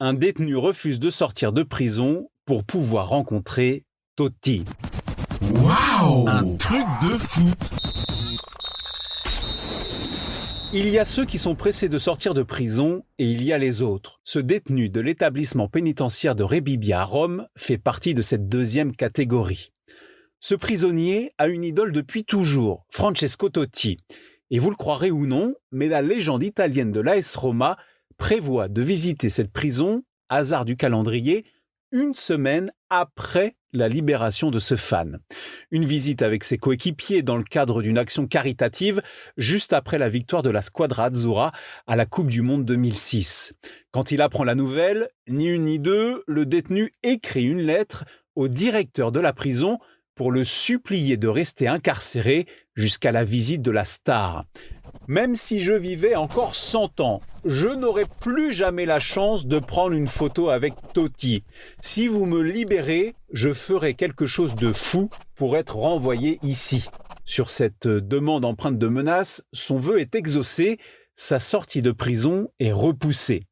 un détenu refuse de sortir de prison pour pouvoir rencontrer Totti. Waouh! Un truc de fou! Il y a ceux qui sont pressés de sortir de prison et il y a les autres. Ce détenu de l'établissement pénitentiaire de Rebibbia à Rome fait partie de cette deuxième catégorie. Ce prisonnier a une idole depuis toujours, Francesco Totti. Et vous le croirez ou non, mais la légende italienne de l'AS Roma prévoit de visiter cette prison, hasard du calendrier, une semaine après la libération de ce fan. Une visite avec ses coéquipiers dans le cadre d'une action caritative juste après la victoire de la Squadra Azzurra à la Coupe du Monde 2006. Quand il apprend la nouvelle, ni une ni deux, le détenu écrit une lettre au directeur de la prison pour le supplier de rester incarcéré jusqu'à la visite de la star. Même si je vivais encore 100 ans, je n'aurais plus jamais la chance de prendre une photo avec Totti. Si vous me libérez, je ferai quelque chose de fou pour être renvoyé ici. Sur cette demande empreinte de menace, son vœu est exaucé, sa sortie de prison est repoussée.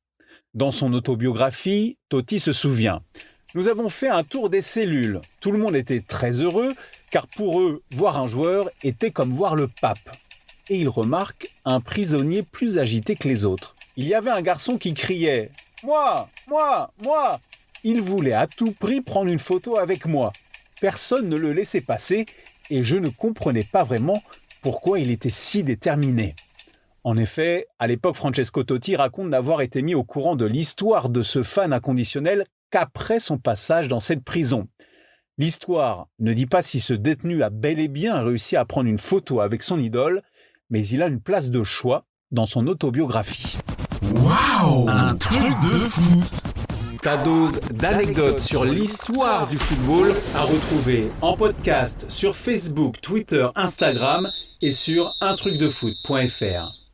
Dans son autobiographie, Totti se souvient. Nous avons fait un tour des cellules. Tout le monde était très heureux, car pour eux, voir un joueur était comme voir le pape. Et il remarque un prisonnier plus agité que les autres. Il y avait un garçon qui criait « Moi, moi, moi !» Il voulait à tout prix prendre une photo avec moi. Personne ne le laissait passer et je ne comprenais pas vraiment pourquoi il était si déterminé. En effet, à l'époque, Francesco Totti raconte n'avoir été mis au courant de l'histoire de ce fan inconditionnel qu'après son passage dans cette prison. L'histoire ne dit pas si ce détenu a bel et bien réussi à prendre une photo avec son idole, mais il a une place de choix dans son autobiographie. Waouh! Un truc de fou! Ta dose d'anecdotes sur l'histoire du football à retrouver en podcast sur Facebook, Twitter, Instagram et sur untrucdefoot.fr.